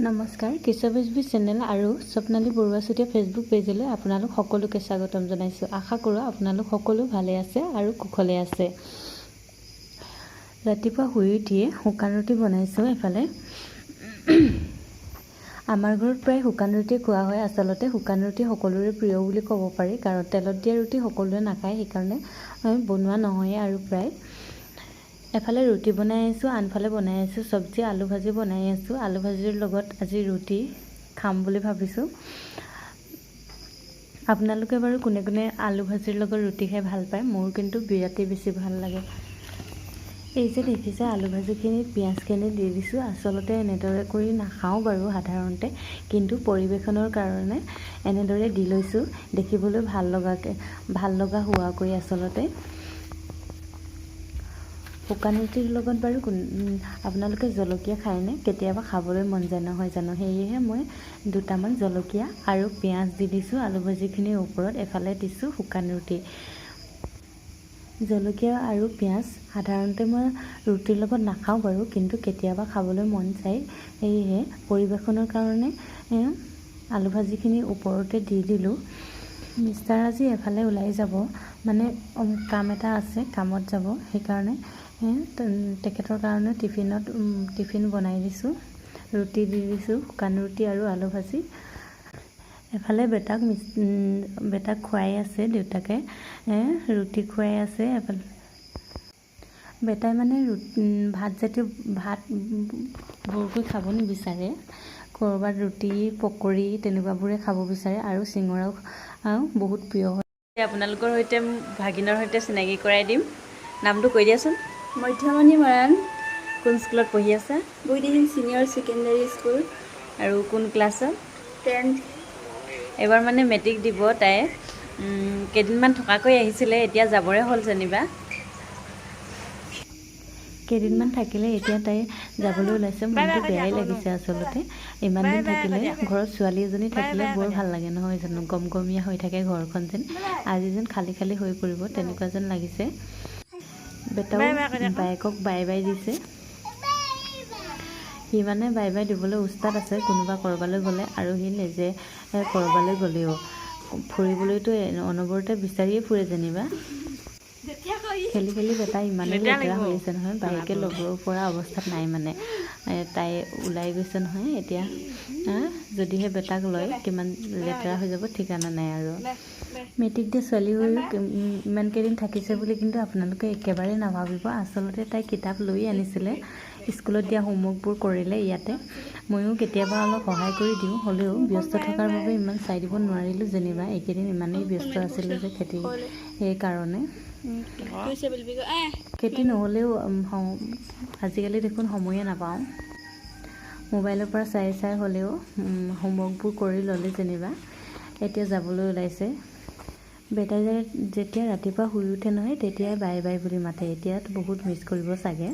নমস্কাৰ কিশোৰবিজবি চেনেল আৰু স্বপ্নালী বৰুৱা চুতীয়া ফেচবুক পেজলৈ আপোনালোক সকলোকে স্বাগতম জনাইছোঁ। আশা কৰোঁ আপোনালোক সকলো ভালে আছে আৰু কুশলে আছে। ৰাতিপুৱা শুই উঠিয়ে শুকান ৰুটি বনাইছোঁ। এফালে আমাৰ ঘৰত প্ৰায় শুকান ৰুটি খোৱা হয়। আচলতে শুকান ৰুটি সকলোৰে প্ৰিয় বুলি ক'ব পাৰি, কাৰণ তেলত দিয়া ৰুটি সকলোৱে নাখায়, সেইকাৰণে বনোৱা নহয় আৰু প্ৰায়। এফালে ৰুটি বনাই আছোঁ, আনফালে বনাই আছোঁ চব্জি, আলু ভাজি বনাই আছোঁ। আলু ভাজিৰ লগত আজি ৰুটি খাম বুলি ভাবিছোঁ। আপোনালোকে বাৰু কোনে কোনে আলু ভাজিৰ লগত ৰুটি খাই ভাল পায়? মোৰ কিন্তু বিৰাটেই বেছি ভাল লাগে। এই যে দেখিছে আলু ভাজিখিনিত পিঁয়াজখিনি দি দিছোঁ। আচলতে এনেদৰে কৰি নাখাওঁ বাৰু সাধাৰণতে, কিন্তু পৰিৱেশনৰ কাৰণে এনেদৰে দি লৈছোঁ, দেখিবলৈ ভাল লগা হোৱাকৈ। আচলতে শুকান ৰুটিৰ লগত বাৰু আপোনালোকে জলকীয়া খায়নে? কেতিয়াবা খাবলৈ মন যায় নহয় জানো? সেয়েহে মই দুটামান জলকীয়া আৰু পিঁয়াজ দি দিছোঁ আলু ভাজিখিনিৰ ওপৰত। এফালে দিছোঁ শুকান ৰুটি। জলকীয়া আৰু পিঁয়াজ সাধাৰণতে মই ৰুটিৰ লগত নাখাওঁ বাৰু, কিন্তু কেতিয়াবা খাবলৈ মন যায়, সেয়েহে পৰিৱেশনৰ কাৰণে আলু ভাজিখিনিৰ ওপৰতে দি দিলোঁ। মিষ্টাৰ আজি এফালে ওলাই যাব, মানে কাম এটা আছে, কামত যাব, সেইকাৰণে তেখেতৰ কাৰণে টিফিন বনাই দিছোঁ। ৰুটি দি দিছোঁ, শুকান ৰুটি আৰু আলু ভাজি। এফালে বেটাক খুৱাই আছে দেউতাকে, ৰুটি খুৱাই আছে। এফালে বেটাই মানে ভাত বৰকৈ খাব নিবিচাৰে, ক'ৰবাত ৰুটি পকৰি তেনেকুৱাবোৰে খাব বিচাৰে, আৰু চিঙৰাও বহুত প্ৰিয় হয়। আপোনালোকৰ সৈতে ভাগিনৰ সৈতে চিনাকি কৰাই দিম। নামটো কৈ দিয়াচোন। মধ্যমণি মৰাণ। কোন স্কুলত পঢ়ি আছে? বুইদিহিং ছিনিয়ৰ ছেকেণ্ডেৰী স্কুল। আৰু কোন ক্লাছত? 10th। এইবাৰ মানে মেট্ৰিক দিব তাই। কেইদিনমান থকাকৈ আহিছিলে, এতিয়া যাবৰে হ'ল যেনিবা। কেইদিনমান থাকিলে, এতিয়া তাই যাবলৈ ওলাইছে। মনটো বেয়াই লাগিছে আচলতে। ইমান দিন থাকিলে, ঘৰত ছোৱালী এজনী থাকিলে বৰ ভাল লাগে নহয় জানো? গমগমীয়া হৈ থাকে ঘৰখন যেন। আজি যেন খালী খালী হৈ পৰিব তেনেকুৱা যেন লাগিছে। বেটাও বায়েকক বাই বাই দিছে। সি মানে বাই বাই দিবলৈ উস্তাদ আছে কোনোবা ক'ৰবালৈ গ'লে, আৰু সি নিজে ক'ৰবালৈ গ'লেও ফুৰিবলৈতো অনবৰতে বিচাৰিয়ে ফুৰে যেনিবা। খেলি খেলি বেটা ইমানেই লেতেৰা হৈ আছে নহয়, বায়েকে ল'ব পৰা অৱস্থাত নাই। মানে তাই ওলাই গৈছে নহয় এতিয়া, যদিহে বেটাক লয় কিমান লেতেৰা হৈ যাব ঠিকানা নাই আৰু। মেট্ৰিক দিয়া ছোৱালী হৈও ইমান কেইদিন থাকিছে বুলি কিন্তু আপোনালোকে একেবাৰে নাভাবিব। আচলতে তাই কিতাপ লৈ আনিছিলে, স্কুলত দিয়া হোমৱৰ্কবোৰ কৰিলে ইয়াতে। ময়ো কেতিয়াবা অলপ সহায় কৰি দিওঁ, হ'লেও ব্যস্ত থকাৰ বাবে ইমান চাই দিব নোৱাৰিলোঁ যেনিবা। এইকেইদিন ইমানেই ব্যস্ত আছিলোঁ যে সেইকাৰণে। খেতি নহ'লেও আজিকালি দেখোন সময়ে নাপাওঁ। মোবাইলৰ পৰা চাই চাই হ'লেও হোমৱৰ্কবোৰ কৰি ল'লে যেনিবা। এতিয়া যাবলৈ ওলাইছে। বেটাই যেতিয়া ৰাতিপুৱা শুই উঠে নহয়, তেতিয়াই বাই বাই বুলি মাতে। এতিয়া বহুত মিছ কৰিব চাগে,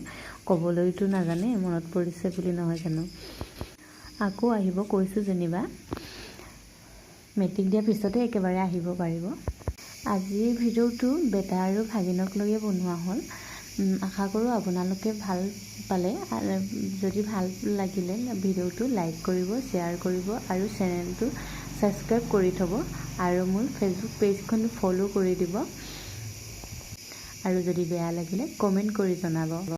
ক'বলৈতো নাজানে, মনত পৰিছে বুলি নহয় জানো। আকৌ আহিব কৈছোঁ যেনিবা, মেট্ৰিক দিয়াৰ পিছতে একেবাৰে আহিব পাৰিব। আজিৰ ভিডিঅ'টো বেটা আৰু ভাগিনক লৈয়ে বনোৱা হ'ল। আশা কৰোঁ আপোনালোকে ভাল পালে। যদি ভাল লাগিলে ভিডিঅ'টো লাইক কৰিব, শ্বেয়াৰ কৰিব, আৰু চেনেলটো ছাবস্ক্ৰাইব কৰি থ'ব, আৰু মোৰ ফেচবুক পেজখন ফ'ল' কৰি দিব। আৰু যদি বেয়া লাগিলে কমেণ্ট কৰি জনাব।